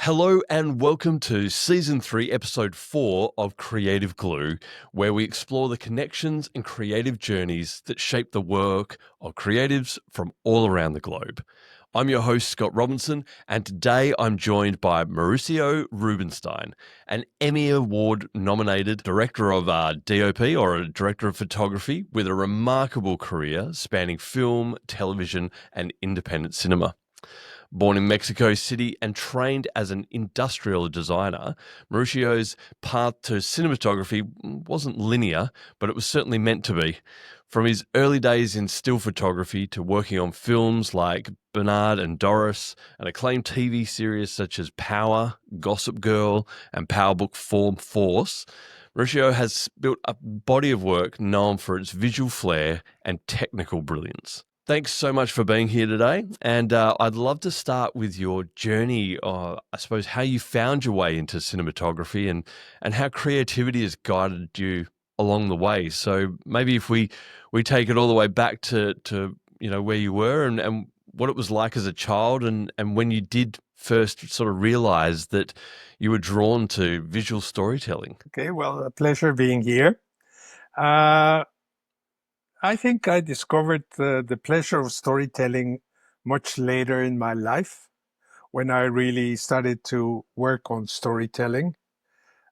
Hello and welcome to Season 3, Episode 4 of CreativeGlue, where we explore the connections and creative journeys that shape the work of creatives from all around the globe. I'm your host, Scott Robinson, and today I'm joined by Mauricio Rubenstein, an Emmy Award-nominated director of DOP, or a director of photography, with a remarkable career spanning film, television, and independent cinema. Born in Mexico City and trained as an industrial designer, Mauricio's path to cinematography wasn't linear, but it was certainly meant to be. From his early days in still photography to working on films like Bernard and Doris, and acclaimed TV series such as Power, Gossip Girl, and Power Book Form Force, Mauricio has built a body of work known for its visual flair and technical brilliance. Thanks so much for being here today. And I'd love to start with your journey, I suppose, how you found your way into cinematography and how creativity has guided you along the way. So maybe if we take it all the way back to where you were and what it was like as a child and when you did first sort of realize that you were drawn to visual storytelling. Okay, well, a pleasure being here. I think I discovered the pleasure of storytelling much later in my life when I really started to work on storytelling.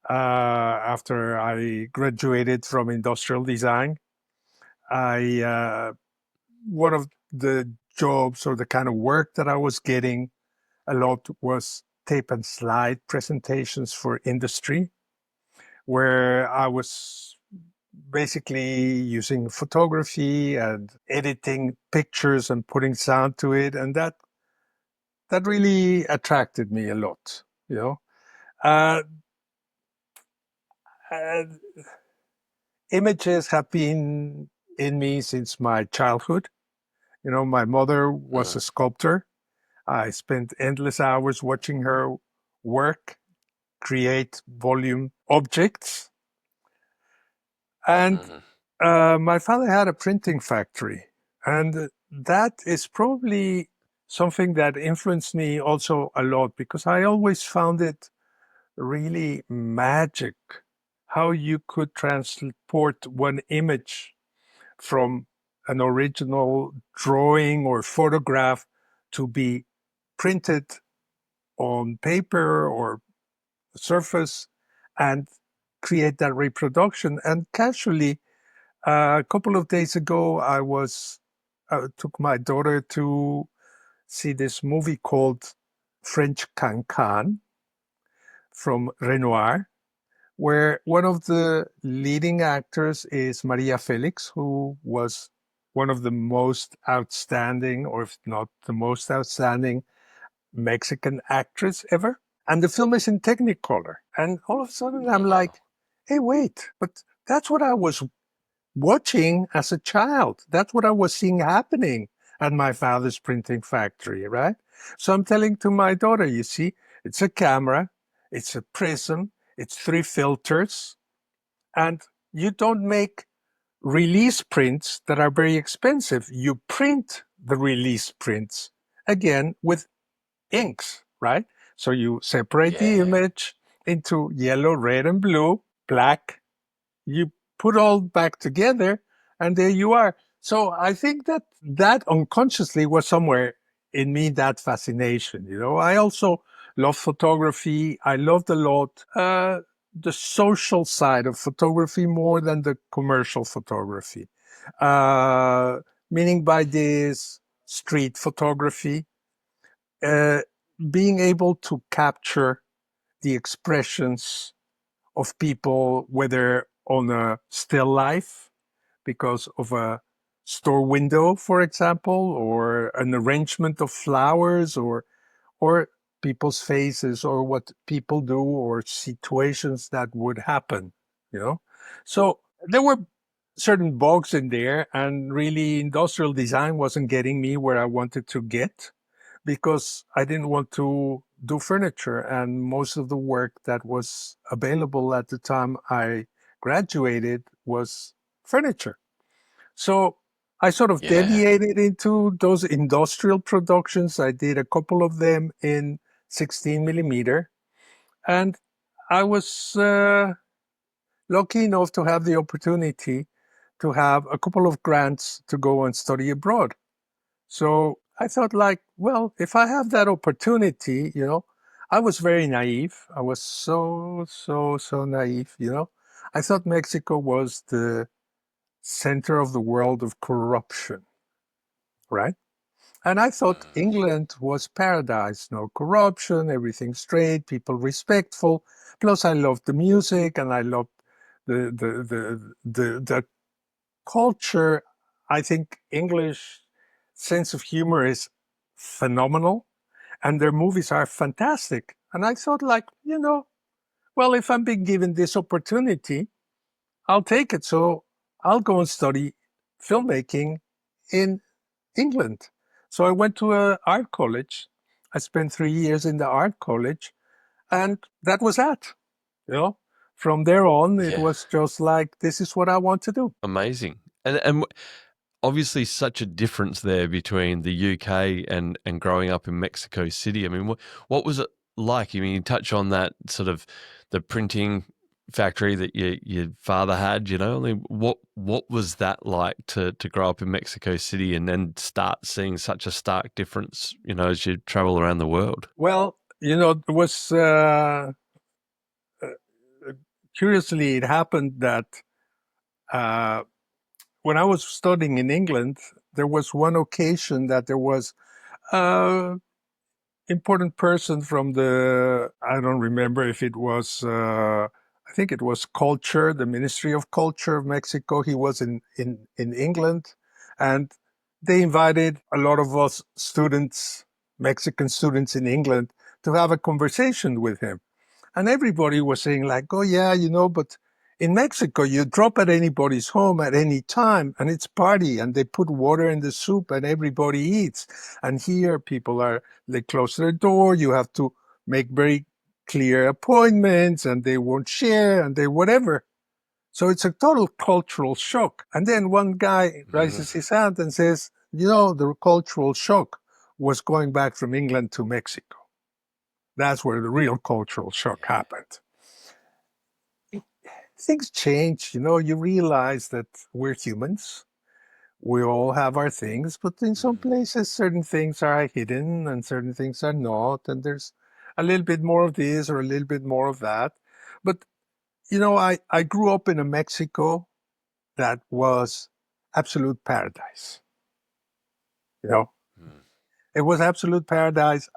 After I graduated from industrial design, one of the jobs or the kind of work that I was getting a lot was tape and slide presentations for industry, where I was basically using photography and editing pictures and putting sound to it, and that really attracted me a lot. Uh, and images have been in me since my childhood. My mother was a sculptor. I spent endless hours watching her work, create volume objects, and my father had a printing factory, and that is probably something that influenced me also a lot, because I always found it really magic how you could transport one image from an original drawing or photograph to be printed on paper or surface and create that reproduction. And casually, a couple of days ago, I took my daughter to see this movie called French Cancan from Renoir, where one of the leading actors is Maria Felix, who was one of the most outstanding, or if not the most outstanding, Mexican actress ever. And the film is in Technicolor. And all of a sudden, I'm like, hey, wait, but that's what I was watching as a child. That's what I was seeing happening at my father's printing factory, right? So I'm telling to my daughter, you see, it's a camera, it's a prism, it's 3 filters, and you don't make release prints that are very expensive. You print the release prints, again, with inks, right? So you separate the image into yellow, red, and blue, black. You put all back together, and there you are. So I think that unconsciously was somewhere in me, that fascination. I also love photography. I loved a lot the social side of photography more than the commercial photography. Meaning by this, street photography, being able to capture the expressions of people, whether on a still life because of a store window, for example, or an arrangement of flowers, or people's faces, or what people do, or situations that would happen. So there were certain bugs in there, and really industrial design wasn't getting me where I wanted to get, because I didn't want to do furniture, and most of the work that was available at the time I graduated was furniture. So I sort of deviated into those industrial productions. I did a couple of them in 16 millimeter. And I was lucky enough to have the opportunity to have a couple of grants to go and study abroad. So I thought, like, well, if I have that opportunity, I was very naive. I was so naive. I thought Mexico was the center of the world of corruption, right? And I thought Mm. England was paradise, no corruption, everything straight, people respectful. Plus, I loved the music and I loved the culture. I think English sense of humor is phenomenal, and their movies are fantastic. And I thought, like, well, if I'm being given this opportunity, I'll take it. So I'll go and study filmmaking in England. So I went to an art college. I spent 3 years in the art college, and that was that. You know, from there on, it Yeah, was just like, this is what I want to do. amazing. And obviously such a difference there between the UK and growing up in Mexico City. I mean, what was it like? I mean, you touch on that sort of the printing factory that your father had. I mean, what was that like to grow up in Mexico City and then start seeing such a stark difference? As you travel around the world. Well, it was uh, curiously, it happened that uh, when I was studying in England, there was one occasion that there was a important person from I don't remember if it was, I think it was culture, the Ministry of Culture of Mexico. He was in England, and they invited a lot of us students, Mexican students in England, to have a conversation with him. And everybody was saying, like, oh, yeah, but in Mexico, you drop at anybody's home at any time and it's party and they put water in the soup and everybody eats. And here they close their door. You have to make very clear appointments and they won't share and they whatever. So it's a total cultural shock. And then one guy Mm. raises his hand and says, the cultural shock was going back from England to Mexico. That's where the real cultural shock Yeah. happened. Things change, you realize that we're humans. We all have our things, but in some Mm. places, certain things are hidden and certain things are not. And there's a little bit more of this or a little bit more of that. But, I grew up in a Mexico that was absolute paradise. You know, Mm. it was absolute paradise.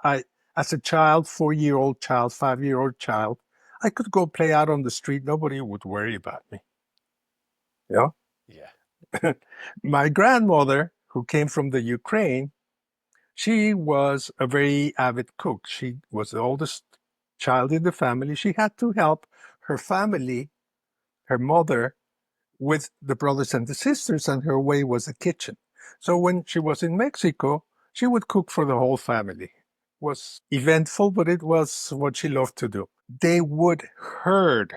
As a child, 4-year-old child, 5-year-old child, I could go play out on the street. Nobody would worry about me. You know, Yeah. my grandmother, who came from the Ukraine, she was a very avid cook. She was the oldest child in the family. She had to help her family, her mother, with the brothers and the sisters, and her way was the kitchen. So when she was in Mexico, she would cook for the whole family. It was eventful, but it was what she loved to do. They would herd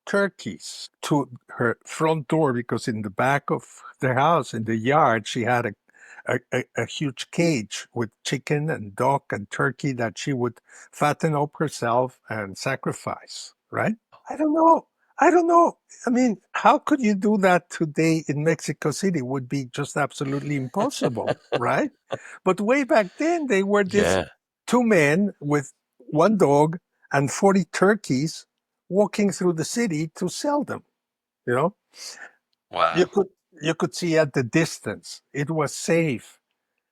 turkeys to her front door because in the back of the house, in the yard, she had a huge cage with chicken and duck and turkey that she would fatten up herself and sacrifice, right? I don't know. I don't know. I mean, how could you do that today in Mexico City? Would be just absolutely impossible, right? But way back then, they were this Yeah. two men with one dog and 40 turkeys walking through the city to sell them. You know, you Wow. could you could see at the distance. It was safe.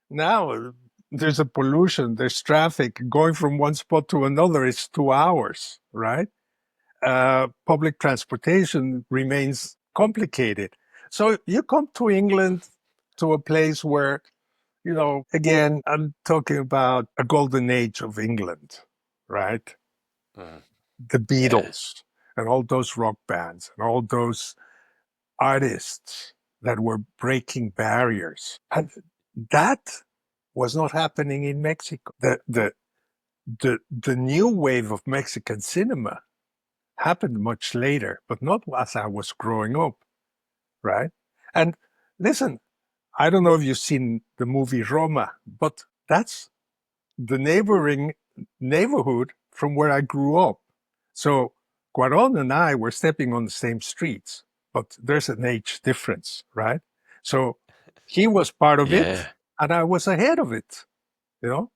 Now there's a pollution, there's traffic. Going from one spot to another is 2 hours, right? Public transportation remains complicated. So you come to England, to a place where, again, I'm talking about a golden age of England, right? Mm. The Yeah. Beatles and all those rock bands and all those artists that were breaking barriers. And that was not happening in Mexico. The new wave of Mexican cinema happened much later, but not as I was growing up, right? And listen, I don't know if you've seen the movie Roma, but that's the neighboring neighborhood from where I grew up. So Guaron and I were stepping on the same streets, but there's an age difference, right? So he was part of it Yeah. and I was ahead of it, you know?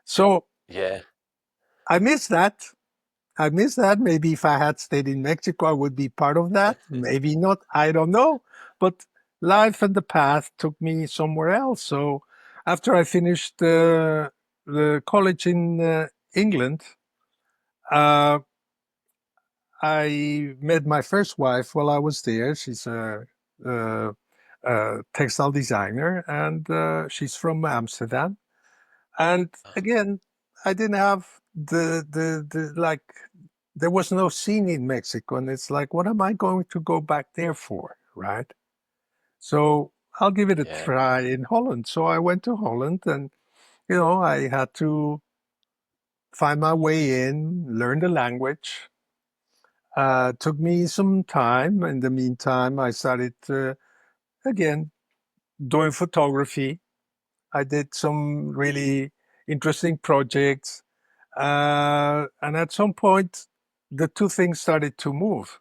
So Yeah. I miss that. I miss that. Maybe if I had stayed in Mexico, I would be part of that. Maybe not. I don't know. But life and the path took me somewhere else. So after I finished the college in England, uh, I met my first wife while I was there. She's a, a textile designer, and she's from Amsterdam. And again, I didn't have the like. There was no scene in Mexico, and it's like, what am I going to go back there for, right? So I'll give it a Yeah. try in Holland. So I went to Holland, and I had to find my way in, learn the language. Took me some time. In the meantime, I started again doing photography. I did some really interesting projects. And at some point, the two things started to move.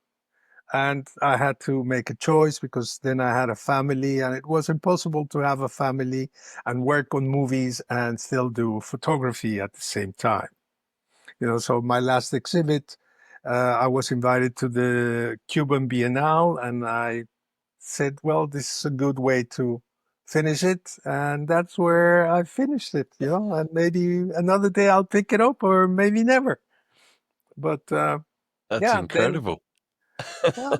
And I had to make a choice because then I had a family, and it was impossible to have a family and work on movies and still do photography at the same time. So my last exhibit, I was invited to the Cuban Biennale, and I said, well, this is a good way to finish it. And that's where I finished it, and maybe another day I'll pick it up or maybe never. But That's yeah, then incredible. well,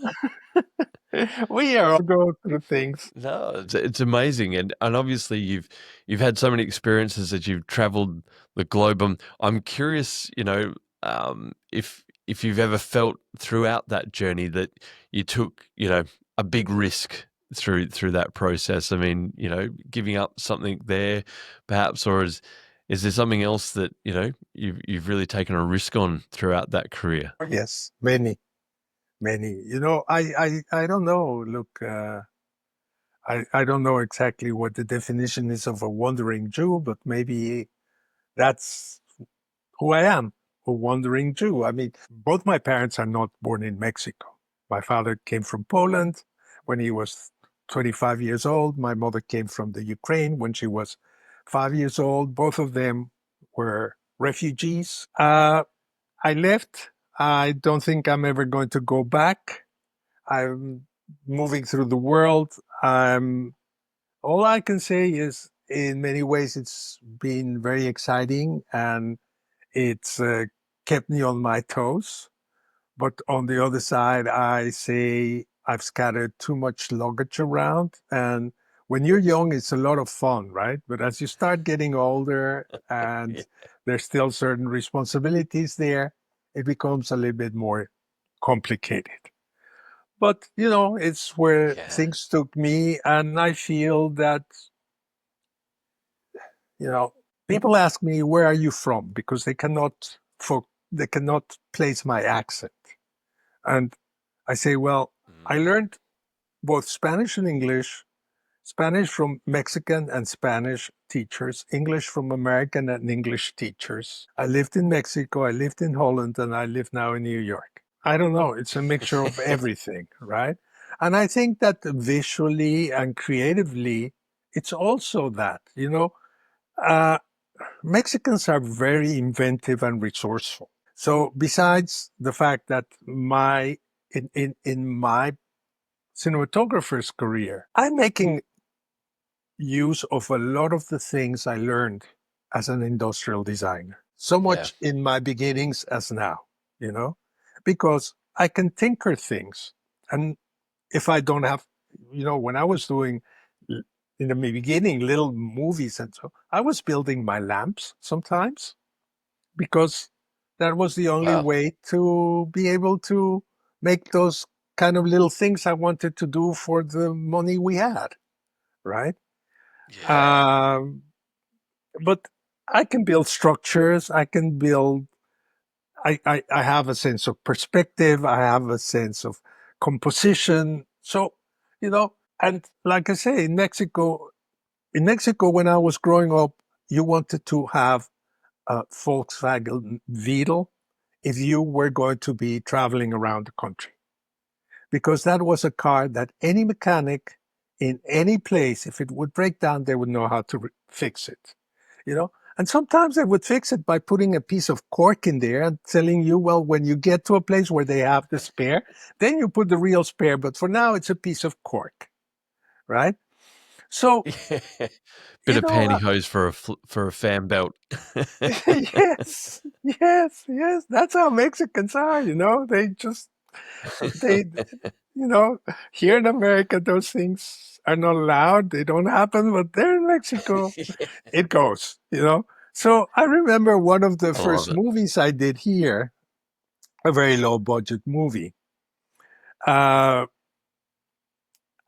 we are all go through things. No, it's amazing, and obviously you've had so many experiences that you've traveled the globe. I'm curious, if you've ever felt throughout that journey that you took, a big risk through that process. I mean, giving up something there, perhaps, or is there something else that you've really taken a risk on throughout that career? Yes, many, many. I don't know. Look, I don't know exactly what the definition is of a wandering Jew, but maybe that's who I am, a wandering Jew. I mean, both my parents are not born in Mexico. My father came from Poland when he was 25 years old. My mother came from the Ukraine when she was 5 years old. Both of them were refugees. I left. I don't think I'm ever going to go back. I'm moving through the world. All I can say is, in many ways, it's been very exciting and it's kept me on my toes. But on the other side, I say I've scattered too much luggage around. And when you're young, it's a lot of fun, right? But as you start getting older and Yeah. there's still certain responsibilities there, it becomes a little bit more complicated. But, it's where Yeah. things took me. And I feel that, you know, people ask me, where are you from? Because they cannot place my accent. And I say, well, I Mm. learned both Spanish and English, Spanish from Mexican and Spanish teachers, English from American and English teachers. I lived in Mexico, I lived in Holland, and I live now in New York. I don't know. It's a mixture of everything, right? And I think that visually and creatively, it's also that, uh, Mexicans are very inventive and resourceful. So besides the fact that in my cinematographer's career, I'm making use of a lot of the things I learned as an industrial designer. So Yeah. much in my beginnings as now, you know, because I can tinker things. And if I don't have, when I was doing in the beginning little movies and so, I was building my lamps sometimes because that was the only Wow. way to be able to make those kind of little things I wanted to do for the money we had, right? Yeah. Um, but I can build structures. I have a sense of perspective. I have a sense of composition. So, and like I say, in Mexico, when I was growing up, you wanted to have Volkswagen Beetle if you were going to be traveling around the country. Because that was a car that any mechanic in any place, if it would break down, they would know how to fix it. You know, and sometimes they would fix it by putting a piece of cork in there and telling you, well, when you get to a place where they have the spare, then you put the real spare. But for now, it's a piece of cork, right? So, Yeah. Bit you of know, pantyhose for a fan belt. yes, yes, yes. That's how Mexicans are, you know. They, you know, here in America, those things are not allowed. They don't happen, but there in Mexico, Yeah, it goes, you know. So I remember one of the I love first it. movies I did here, a very low budget movie. Uh,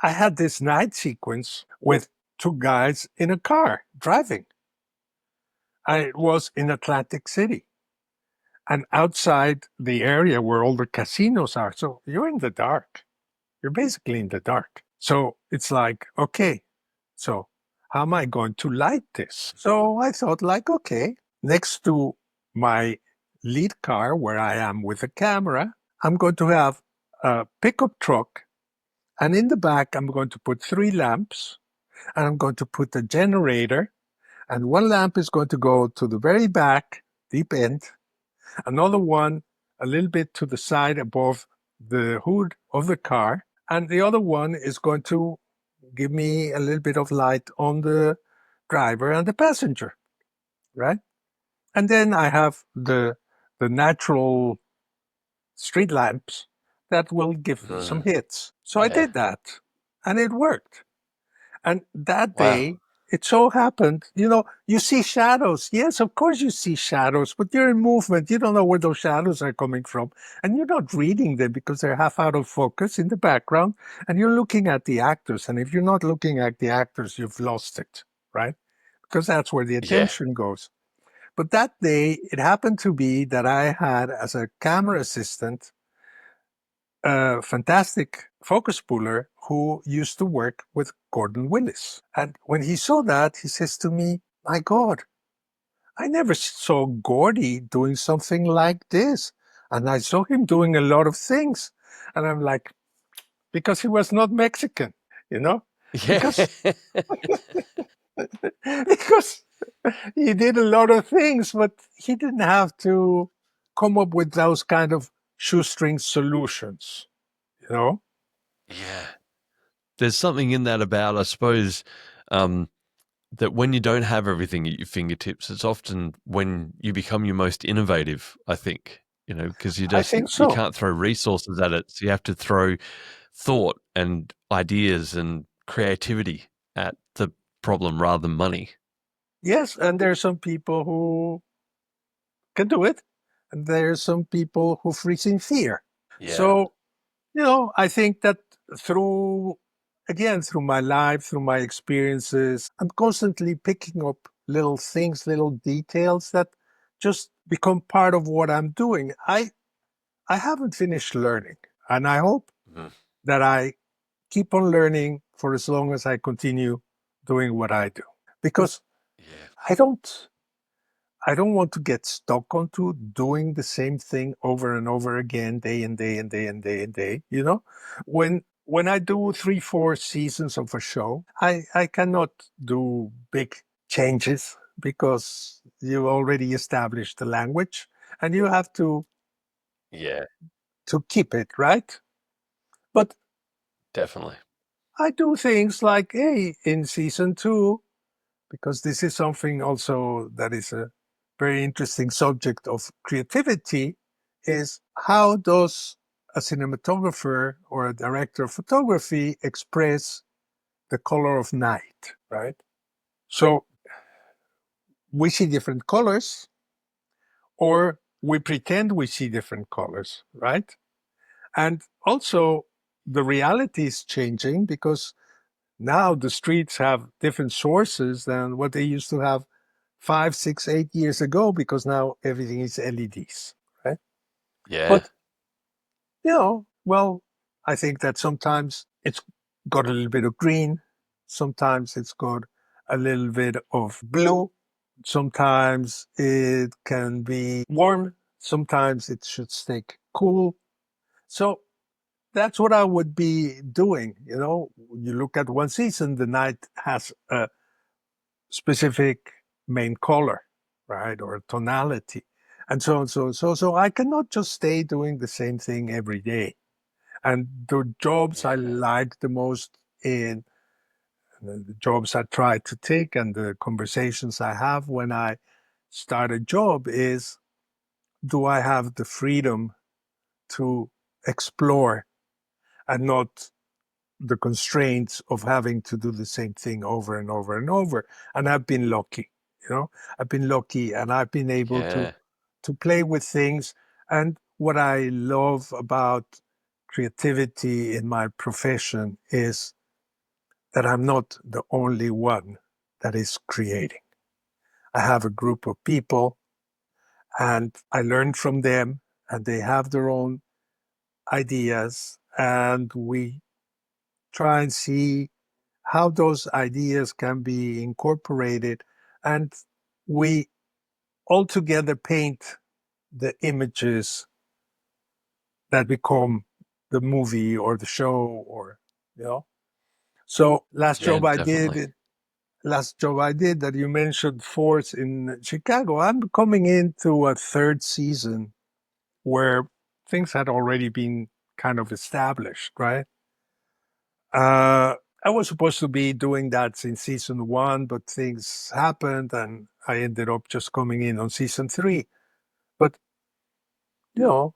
I had this night sequence with two guys in a car driving. I was in Atlantic City and outside the area where all the casinos are. So you're in the dark. You're basically in the dark. So it's like, okay, so how am I going to light this? So I thought, like, okay, next to my lead car where I am with the camera, I'm going to have a pickup truck. And in the back, I'm going to put three lamps and I'm going to put a generator. And one lamp is going to go to the very back, deep end, another one a little bit to the side above the hood of the car, and the other one is going to give me a little bit of light on the driver and the passenger, right? And then I have the natural street lamps that will give some Mm, hits. So I yeah. did that, and it worked. And that Wow. day, it so happened, you know, you see shadows. Yes, of course you see shadows, but you're in movement. You don't know where those shadows are coming from. And you're not reading them because they're half out of focus in the background. And you're looking at the actors. And if you're not looking at the actors, you've lost it, right? Because that's where the Yeah. attention goes. But that day, it happened to be that I had, as a camera assistant, a fantastic focus puller who used to work with Gordon Willis. And when he saw that, he says to me, my God, I never saw Gordy doing something like this. And I saw him doing a lot of things. And I'm like, because he was not Mexican, you know? Yeah. Because because he did a lot of things, but he didn't have to come up with those kind of shoestring solutions, you know? Yeah. There's something in that about, I suppose, um, that when you don't have everything at your fingertips, it's often when you become your most innovative, I think, because I think you so. can't throw resources at it. So you have to throw thought and ideas and creativity at the problem rather than money. Yes, and there are some people who can do it, and there are some people who freeze in fear. Yeah. So, you know, I think that through, again, through my life, through my experiences, I'm constantly picking up little things, little details that just become part of what I'm doing. I haven't finished learning, and I hope Mhm. that I keep on learning for as long as I continue doing what I do. Because Yeah. I don't I don't want to get stuck onto doing the same thing over and over again, day and day and day and day and day. You know, when I do 3, 4 seasons of a show, I cannot do big changes because you already established the language and you have Yeah, to keep it right. But definitely. I do things like, hey, in season 2, because this is something also that is a very interesting subject of creativity, is how does a cinematographer or a director of photography express the color of night, right? So we see different colors, or we pretend we see different colors, right? And also the reality is changing because now the streets have different sources than what they used to have 5, 6, 8 years ago, because now everything is LEDs, right? Yeah, But, well, I think that sometimes it's got a little bit of green, sometimes it's got a little bit of blue, Sometimes it can be warm. Sometimes it should stay cool. So that's what I would be doing. You look at one season, the night has a specific main color, right? Or tonality. And so on, so on. So I cannot just stay doing the same thing every day. And the jobs I Yeah. like the most in the jobs I try to take and the conversations I have when I start a job is, do I have the freedom to explore and not the constraints of having to do the same thing over and over and over? And I've been lucky, you know, I've been lucky and I've been able Yeah. to play with things. And what I love about creativity in my profession is that I'm not the only one that is creating. I have a group of people and I learn from them and they have their own ideas and we try and see how those ideas can be incorporated and we all together paint the images that become the movie or the show or you know so Yeah, definitely. last job I did that you mentioned, Force in Chicago, I'm coming into a third season where things had already been kind of established, right? Uh, I was supposed to be doing that since season one, but things happened and I ended up just coming in on season three. But, you know,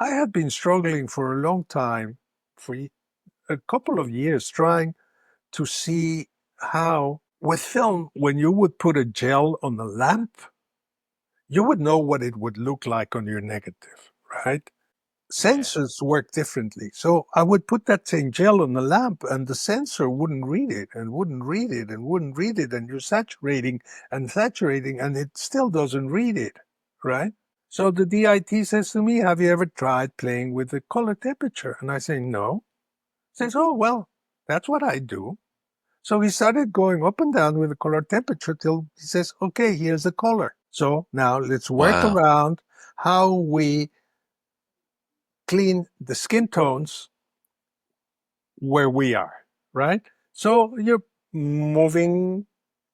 I had been struggling for a long time, for a couple of years, trying to see how, with film, when you would put a gel on a lamp, you would know what it would look like on your negative, right? Yeah. Sensors work differently. So I would put that same gel on the lamp and the sensor wouldn't read it and wouldn't read it and wouldn't read it. And you're saturating and it still doesn't read it, right? So the DIT says to me, have you ever tried playing with the color temperature? And I say, no. He says, oh, well, that's what I do. So he started going up and down with the color temperature till he says, okay, here's the color. So now let's work Wow. around how we clean the skin tones where we are, right? So you're moving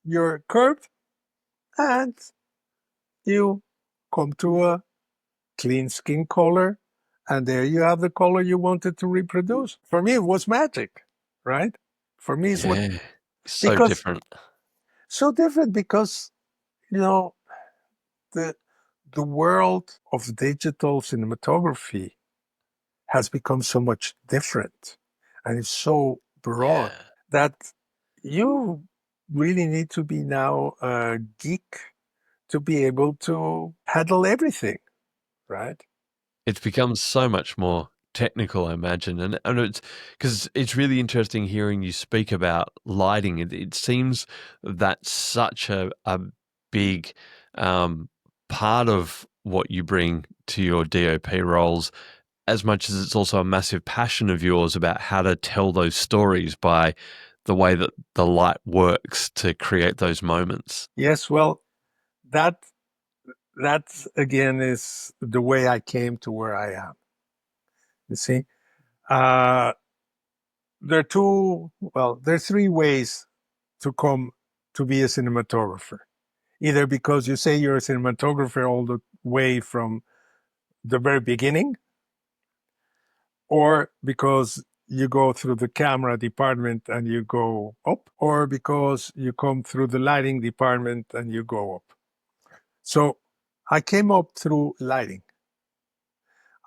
your curve and you come to a clean skin color. And there you have the color you wanted to reproduce. For me, it was magic, right? For me, it's what, Yeah. So because different. so different because, you know, the, the world of digital cinematography has become so much different and it's so broad Yeah. that you really need to be now a geek to be able to handle everything, right? It's become so much more technical, I imagine, and it's because it's really interesting hearing you speak about lighting. It seems that's such a big um, part of what you bring to your DOP roles, as much as it's also a massive passion of yours about how to tell those stories by the way that the light works to create those moments. Yes, well, that that again is the way I came to where I am. You see, uh, there are three ways to come to be a cinematographer. Either because you say you're a cinematographer all the way from the very beginning, or because you go through the camera department and you go up, or because you come through the lighting department and you go up. So I came up through lighting.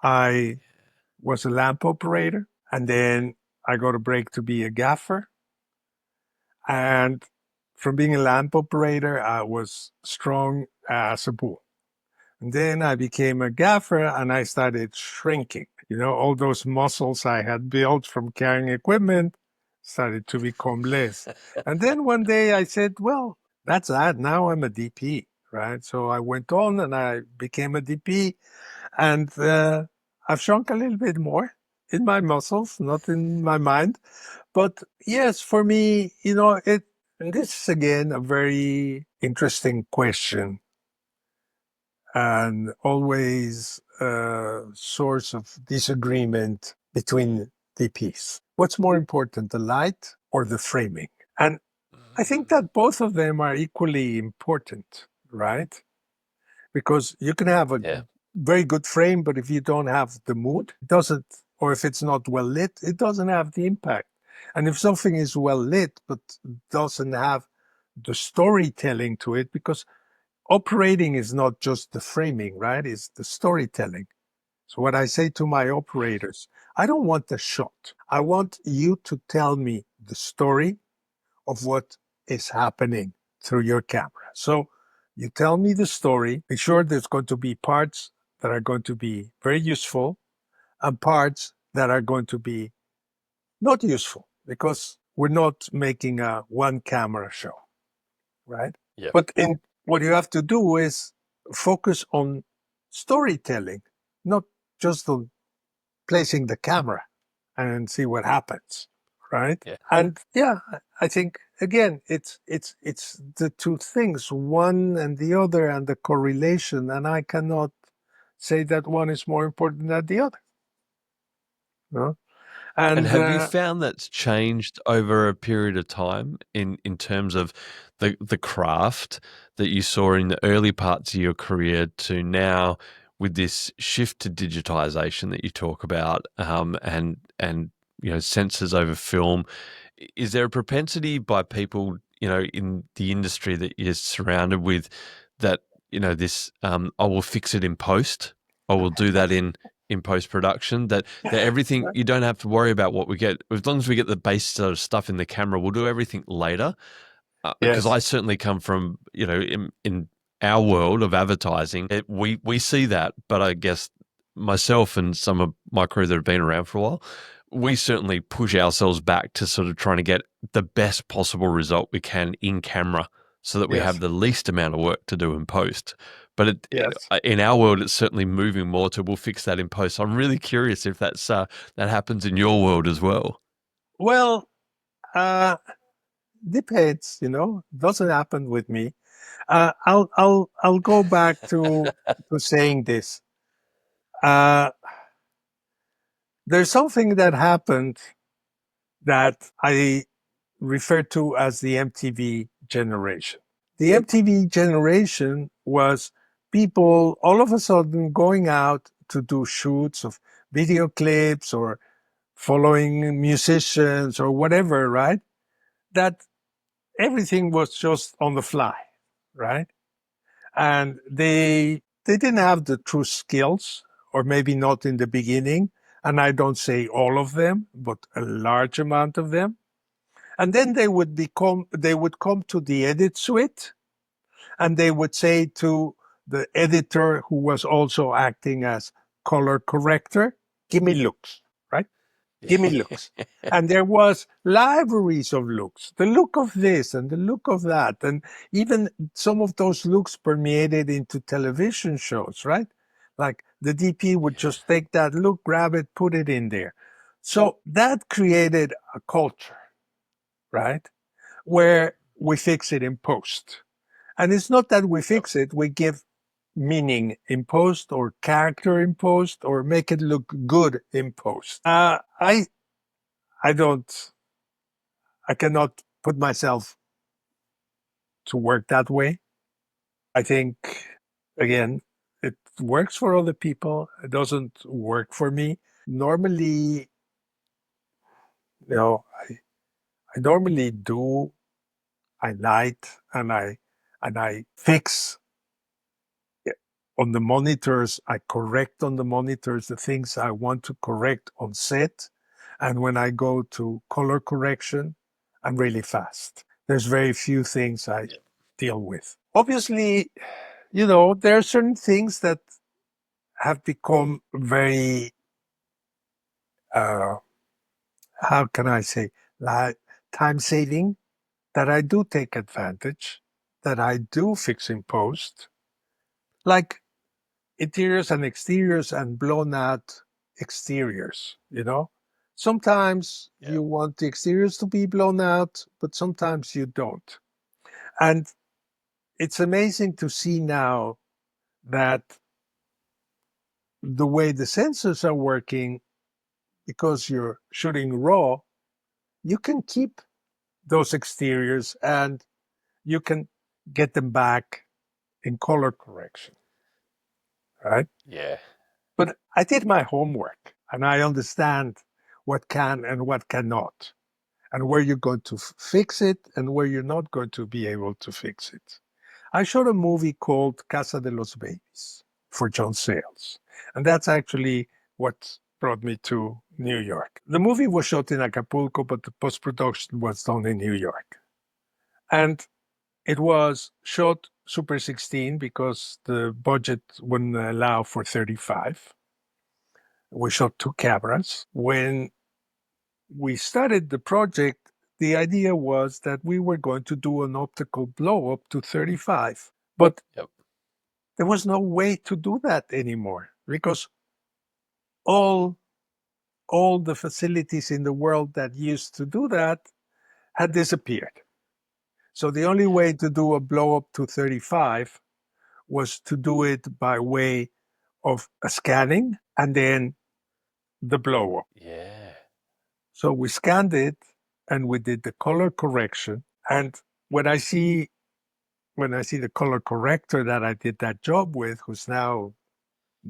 I was a lamp operator, and then I got a break to be a gaffer. And from being a lamp operator, I was strong as a bull. And then I became a gaffer and I started shrinking. All those muscles I had built from carrying equipment started to become less. And then one day I said, well, that's that. Now I'm a DP, right? So I went on and I became a DP and I've shrunk a little bit more in my muscles, not in my mind. But yes, for me, And this is again a very interesting question and always a source of disagreement between DPs. What's more important, the light or the framing? And I think that both of them are equally important, right? Because you can have a Yeah. very good frame, but if you don't have the mood, it doesn't, or if it's not well lit, it doesn't have the impact. And if something is well lit but doesn't have the storytelling to it, because operating is not just the framing, right? It's the storytelling. So what I say to my operators, I don't want the shot. I want you to tell me the story of what is happening through your camera. So you tell me the story. Be sure there's going to be parts that are going to be very useful and parts that are going to be not useful because we're not making a one camera show, right? Yeah. But in what you have to do is focus on storytelling, not just on placing the camera and see what happens, right? Yeah. And yeah, I think again, it's the two things, one and the other, and the correlation, and I cannot say that one is more important than the other. No? And And have you found that's changed over a period of time in terms of the craft that you saw in the early parts of your career to now with this shift to digitization that you talk about, and censors over film? Is there a propensity by people in the industry that you're surrounded with that this I will fix it in post, I will do that in post production, that everything, you don't have to worry about what we get. As long as we get the base sort of stuff in the camera, we'll do everything later. Because yes, I certainly come from, in our world of advertising, we see that. But I guess myself and some of my crew that have been around for a while, we certainly push ourselves back to sort of trying to get the best possible result we can in camera so that we have yes, the least amount of work to do in post. But yes. in our world, it's certainly moving more to we'll fix that in post. So I'm really curious if that happens in your world as well. Well, uh, depends. Doesn't happen with me. I'll go back to saying this. Uh, there's something that happened that I refer to as the MTV generation. The MTV generation was people all of a sudden going out to do shoots of video clips or following musicians or whatever, right? That everything was just on the fly, right? And they didn't have the true skills, or maybe not in the beginning. And I don't say all of them, but a large amount of them. And then they would come to the edit suite and they would say to the editor who was also acting as color corrector, give me looks, right? Give me looks. And there was libraries of looks, the look of this and the look of that. And even some of those looks permeated into television shows, right? Like the DP would just take that look, grab it, put it in there. So that created a culture, right? Where we fix it in post. And it's not that we Yep. fix it, we give meaning in post or character in post or make it look good in post. I don't, I cannot put myself to work that way. I think, again, it works for other people. It doesn't work for me. Normally, you know, I normally do, I light and I fix on the monitors. I correct on the monitors the things I want to correct on set. And when I go to color correction, I'm really fast. There's very few things I Yep. deal with. Obviously, there are certain things that have become very, uh, how can I say, like time saving, that I do take advantage, that I do fix in post, like interiors and exteriors and blown out exteriors. Sometimes Yeah. you want the exteriors to be blown out, but sometimes you don't. And it's amazing to see now that the way the sensors are working, because you're shooting raw, you can keep those exteriors and you can get them back in color correction, right? Yeah. But I did my homework and I understand what can and what cannot, and where you're going to fix it and where you're not going to be able to fix it. I shot a movie called Casa de los Babies for John Sayles, and that's actually what brought me to New York. The movie was shot in Acapulco, but the post production was done in New York. And it was shot Super 16 because the budget wouldn't allow for 35. We shot two cameras. When we started the project, the idea was that we were going to do an optical blow up to 35. But Yep. there was no way to do that anymore because all all the facilities in the world that used to do that had disappeared. So the only way to do a blow up to 35 was to do it by way of a scanning and then the blow up. Yeah. So we scanned it and we did the color correction. And when I see the color corrector that I did that job with, who's now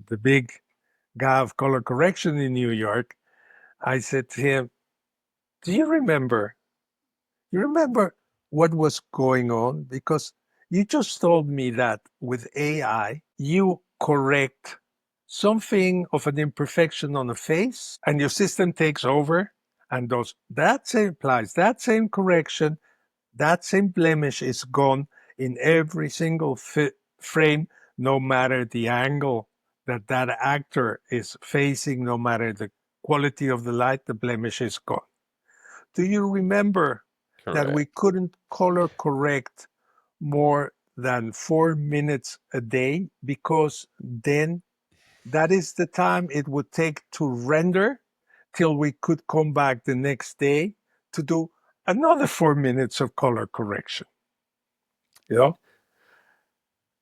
the big guy of color correction in New York, I said to him, "Do you remember? You remember what was going on? Because you just told me that with AI, you correct something of an imperfection on a face, and your system takes over and does that same applies, that same correction, that same blemish is gone in every single frame, no matter the angle that that actor is facing, no matter the quality of the light, the blemish is gone. Do you remember that we Correct. couldn't color correct more than 4 minutes a day because then that is the time it would take to render till we could come back the next day to do another 4 minutes of color correction, you know?"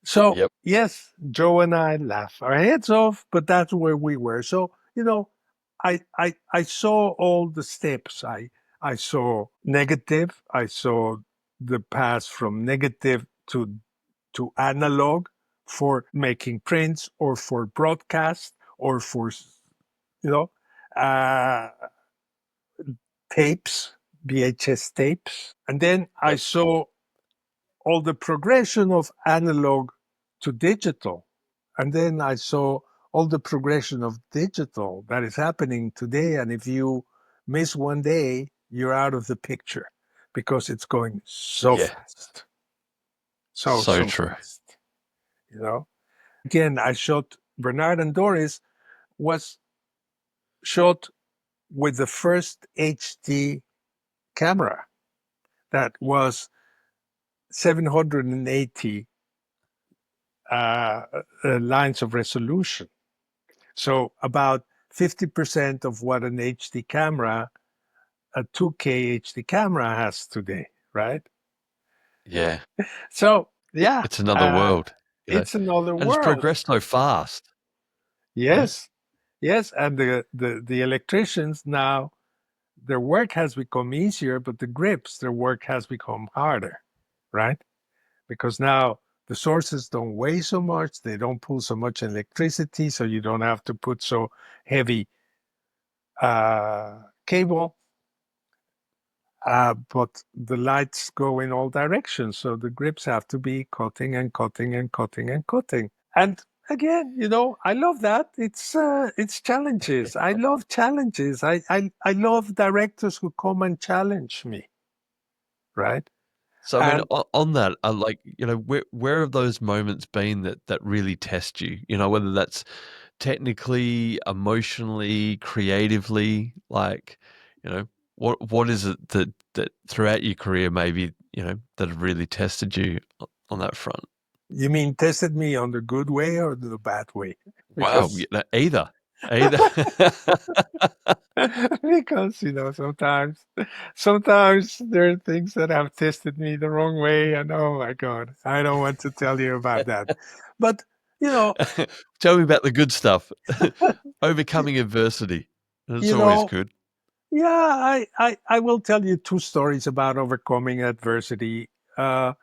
So, Yep. yes, Joe and I laugh our heads off, but that's where we were. So, I saw all the steps. I saw negative. I saw the pass from negative to analog for making prints or for broadcast or for you know uh, tapes, VHS tapes, and then I Yep. saw all the progression of analog to digital. And then I saw all the progression of digital that is happening today. And if you miss one day, you're out of the picture because it's going so Yeah. fast. So, So so true. fast, you know? Again, I shot Bernard and Doris was shot with the first HD camera that was 780 lines of resolution. So about 50% of what an HD camera, a 2K HD camera has today, right? Yeah. So yeah, It's another world, it's another and it's world. progressed so fast. Yeah. Yes, yes, and the electricians now, their work has become easier, but the grips, their work has become harder, right? Because now the sources don't weigh so much, they don't pull so much electricity, so you don't have to put so heavy cable. But the lights go in all directions, so the grips have to be cutting and cutting and cutting and cutting. And again, I love that. It's challenges. I love challenges. I love directors who come and challenge me, right? So I mean, And on that, like where have those moments been that really test you? Whether that's technically, emotionally, creatively, like what is it that throughout your career maybe that have really tested you on that front? you mean tested me on the good way or the bad way? Wow, Because either. Either. Because sometimes there are things that have tested me the wrong way, and oh my god, I don't want to tell you about that. But you know, Tell me about the good stuff. Overcoming adversity. That's you always know, good. yeah, I will tell you two stories about overcoming adversity. Uh,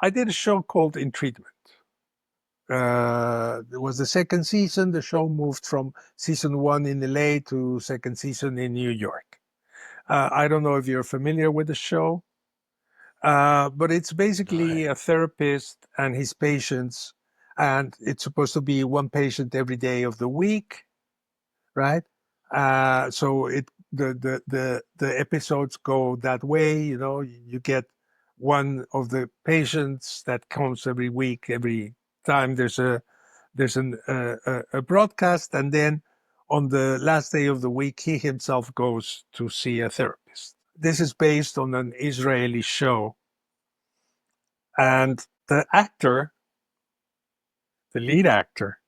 I did a show called In Treatment. It was the second season. The show moved from season one in LA to second season in New York. I don't know if you're familiar with the show, but it's No. basically a therapist and his patients, and it's supposed to be one patient every day of the week, right? So the episodes go that way. You know, you get one of the patients that comes every week. Every time there's a broadcast, and then on the last day of the week, he himself goes to see a therapist. This is based on an Israeli show, and the lead actor,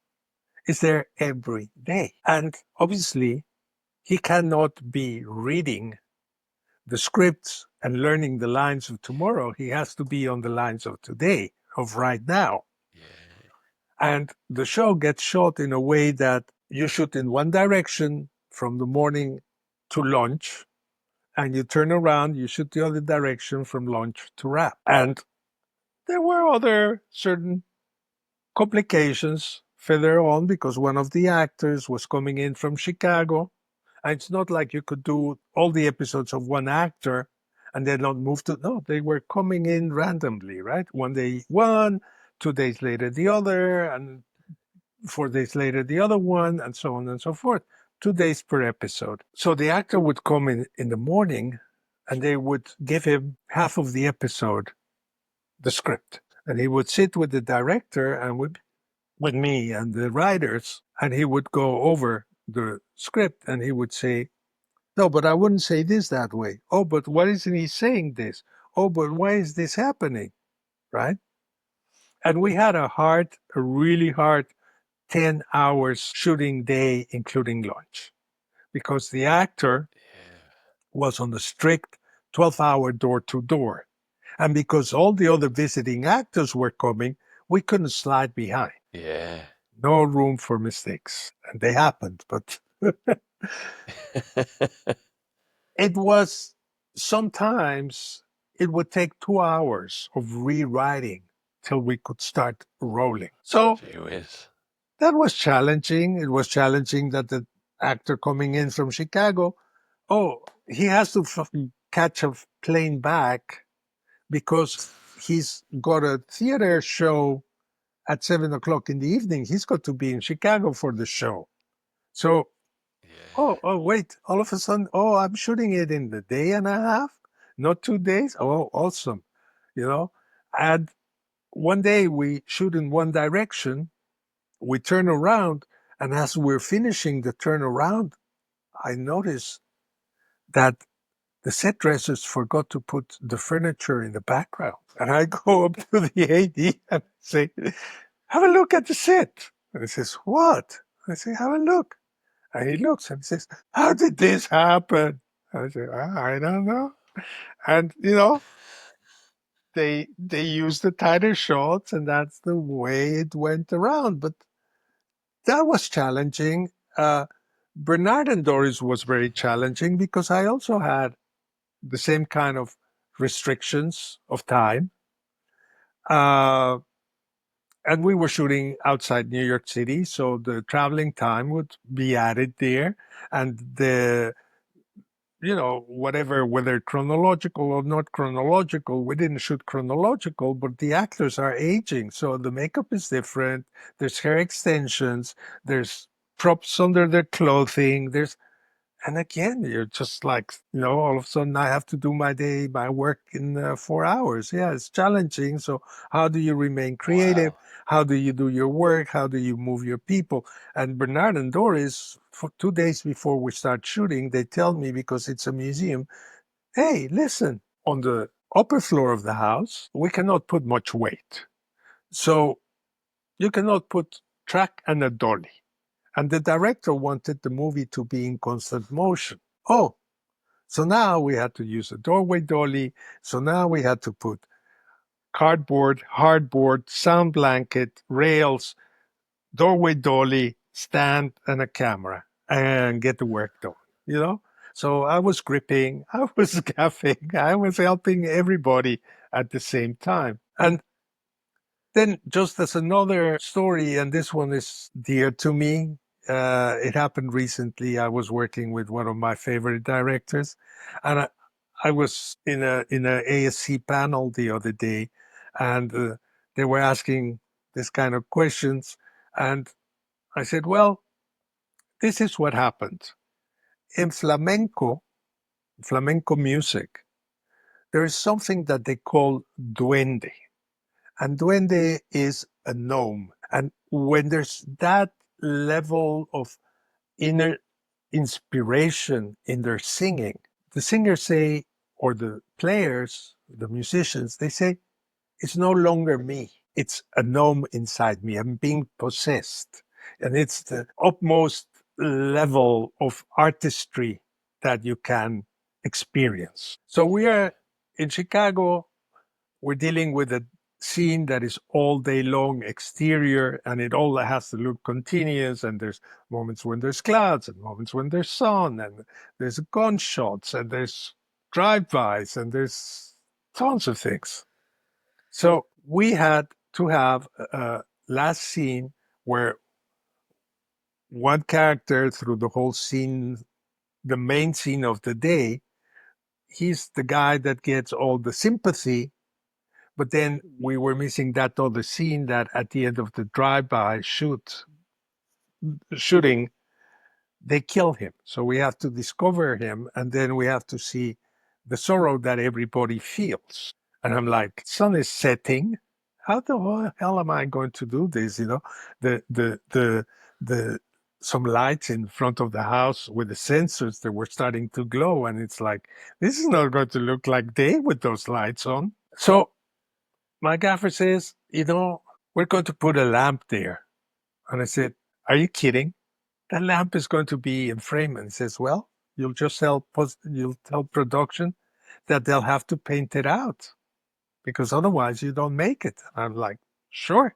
is there every day, and obviously he cannot be reading the scripts and learning the lines of tomorrow. He has to be on the lines of today, of right now. Yeah. And the show gets shot in a way that you shoot in one direction from the morning to lunch, and you turn around, you shoot the other direction from lunch to wrap. And there were other certain complications further on because one of the actors was coming in from Chicago. And it's not like you could do all the episodes of one actor and then not move to, no, they were coming in randomly, right? One day one, 2 days later the other, and 4 days later the other one, and so on and so forth. 2 days per episode. So the actor would come in the morning and they would give him half of the episode, the script. And he would sit with the director and with me and the writers, and he would go over the script and he would say, no, but I wouldn't say this that way. Oh, but why isn't he saying this? Oh, but why is this happening? Right? And we had a really hard 10 hours shooting day, including lunch, because the actor was on a strict 12-hour door to door. And because all the other visiting actors were coming, we couldn't slide behind. Yeah. No room for mistakes. And they happened, but it was sometimes it would take 2 hours of rewriting till we could start rolling. So Gee whiz. that was challenging. It was challenging that the actor coming in from Chicago, oh, he has to catch a plane back because he's got a theater show at 7 o'clock in the evening. He's got to be in Chicago for the show. So, Yeah. wait, all of a sudden, oh, I'm shooting it in the day and a half, not 2 days. Oh, awesome. You know, and one day we shoot in one direction, we turn around, and as we're finishing the turnaround, I notice that the set dressers forgot to put the furniture in the background. And I go up to the AD and say, have a look at the set. And he says, what? I say, have a look. And he looks and he says, how did this happen? I say, I don't know. And, they used the tighter shots, and that's the way it went around. But that was challenging. Bernard and Doris was very challenging because I also had the same kind of restrictions of time. Uh, and we were shooting outside New York City, so the traveling time would be added there. And whatever, whether chronological or not chronological, we didn't shoot chronological, but the actors are aging. So the makeup is different. There's hair extensions. There's props under their clothing. And again, you're just like, all of a sudden I have to do my work in 4 hours. Yeah, it's challenging. So how do you remain creative? Wow. How do you do your work? How do you move your people? And Bernard and Doris, for 2 days before we start shooting, they tell me, because it's a museum, hey, listen, on the upper floor of the house, we cannot put much weight. So you cannot put track and a dolly. And the director wanted the movie to be in constant motion. Oh, so now we had to use a doorway dolly. So now we had to put cardboard, hardboard, sound blanket, rails, doorway dolly, stand, and a camera, and get the work done, you know? So I was gripping, I was gaffing, I was helping everybody at the same time. And then, just as another story, and this one is dear to me, it happened recently. I was working with one of my favorite directors, and I was in a ASC panel the other day, and they were asking this kind of questions, and I said, "Well, this is what happened in flamenco music. There is something that they call duende." And duende is a gnome. And when there's that level of inner inspiration in their singing, the singers say, or the players, the musicians, they say, it's no longer me. It's a gnome inside me. I'm being possessed. And it's the utmost level of artistry that you can experience. So we are in Chicago. We're dealing with a scene that is all day long exterior, and it all has to look continuous, and there's moments when there's clouds and moments when there's sun, and there's gunshots and there's drive-bys and there's tons of things. So we had to have a last scene where one character through the whole scene, the main scene of the day, he's the guy that gets all the sympathy. But then we were missing that other scene that at the end of the drive-by shooting, they kill him. So we have to discover him, and then we have to see the sorrow that everybody feels. And I'm like, sun is setting. How the hell am I going to do this? You know, the some lights in front of the house with the sensors that were starting to glow, and it's like, this is not going to look like day with those lights on. So my gaffer says, we're going to put a lamp there. And I said, are you kidding? That lamp is going to be in frame. And he says, well, you'll tell production that they'll have to paint it out because otherwise you don't make it. I'm like, sure,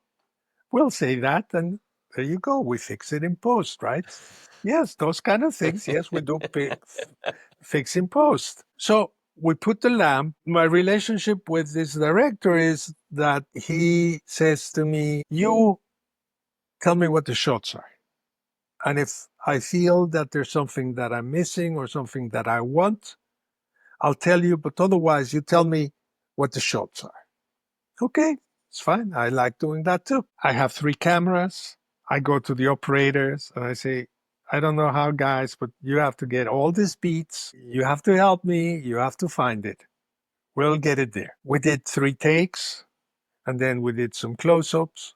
we'll say that. And there you go. We fix it in post, right? Yes, those kind of things. Yes, we do fix in post. So we put the lamp. My relationship with this director is that he says to me, you tell me what the shots are. And if I feel that there's something that I'm missing or something that I want, I'll tell you, but otherwise you tell me what the shots are. Okay, it's fine. I like doing that too. I have 3 cameras. I go to the operators and I say, I don't know how, guys, but you have to get all these beats. You have to help me. You have to find it. We'll get it there. We did 3 takes, and then we did some close-ups,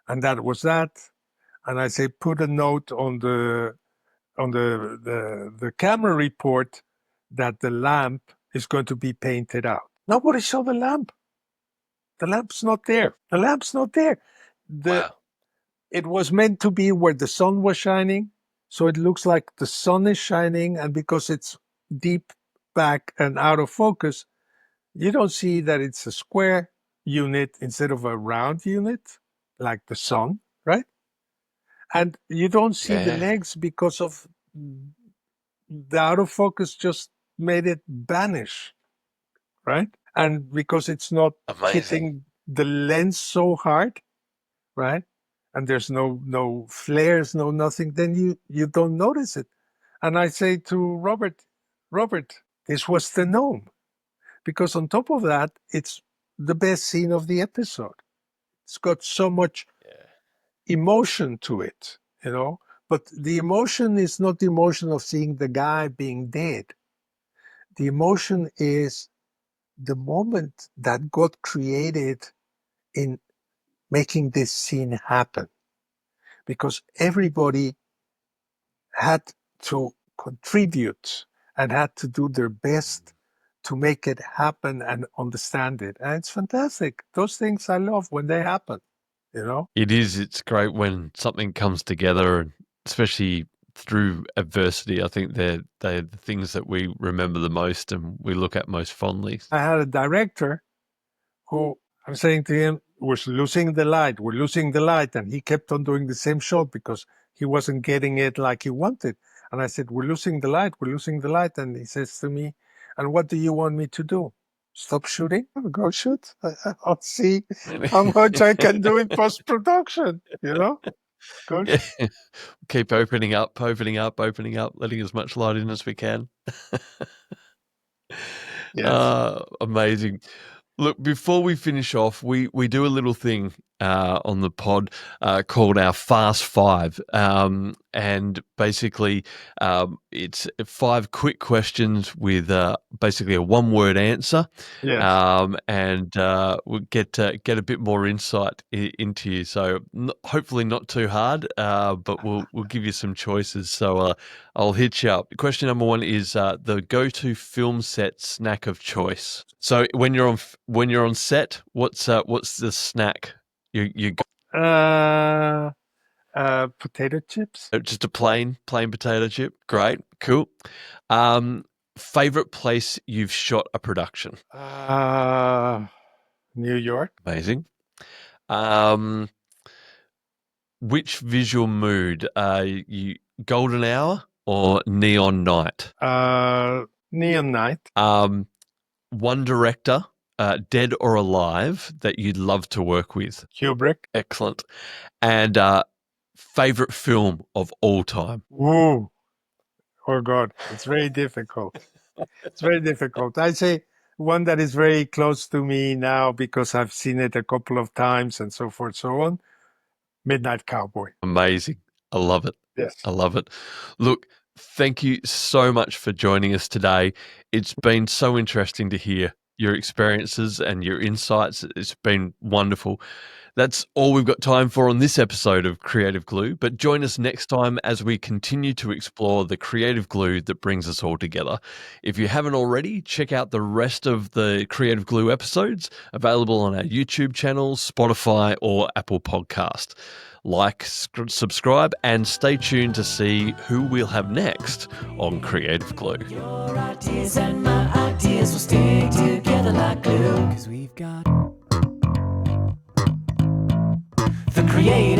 and that was that. And I say, put a note on the camera report that the lamp is going to be painted out. Nobody saw the lamp. The lamp's not there. The lamp's not there. Wow. It was meant to be where the sun was shining. So it looks like the sun is shining. And because it's deep back and out of focus, you don't see that it's a square unit instead of a round unit, like the sun, right? And you don't see the Yeah. legs because of the out of focus just made it vanish, right? And because it's not Amazing. hitting the lens so hard, right? And there's no flares, no nothing, then you don't notice it. And I say to Robert, this was the gnome. Because on top of that, it's the best scene of the episode. It's got so much Yeah. emotion to it, you know. But the emotion is not the emotion of seeing the guy being dead. The emotion is the moment that God created in making this scene happen. Because everybody had to contribute and had to do their best to make it happen and understand it. And it's fantastic. Those things I love when they happen, you know? It is. It's great when something comes together and especially through adversity. I think they're the things that we remember the most and we look at most fondly. I had a director who, I'm saying to him, we're losing the light. And he kept on doing the same shot because he wasn't getting it like he wanted. And I said, we're losing the light. And he says to me, and what do you want me to do? Stop shooting? Go shoot. I'll see how much I can do in post-production, Go shoot. Keep opening up, letting as much light in as we can. Yes. Amazing. Look, before we finish off, we do a little thing on the pod called our Fast Five. And basically, it's 5 quick questions with basically a one-word answer. Yes. And we'll get a bit more insight into you. So hopefully not too hard, but we'll give you some choices. So I'll hit you up. Question number 1 is the go-to film set snack of choice. So when you're on set, what's the snack you go? Potato chips. Just a plain potato chip. Great, cool. Favorite place you've shot a production? New York. Amazing. Which visual mood? You golden hour or neon night? Neon night. One director, dead or alive, that you'd love to work with? Kubrick. Excellent. And favorite film of all time? Woo. Oh God, it's very difficult. It's very difficult. I say one that is very close to me now because I've seen it a couple of times and so forth, so on. Midnight Cowboy. Amazing. I love it. Yes. I love it. Look, thank you so much for joining us today. It's been so interesting to hear your experiences and your insights. It's been wonderful. That's all we've got time for on this episode of Creative Glue, but join us next time as we continue to explore the creative glue that brings us all together. If you haven't already, check out the rest of the Creative Glue episodes available on our YouTube channel, Spotify, or Apple Podcast. Like, subscribe, and stay tuned to see who we'll have next on Creative Glue. Your ideas and my ideas will stick together like glue. 'Cause we've got the creative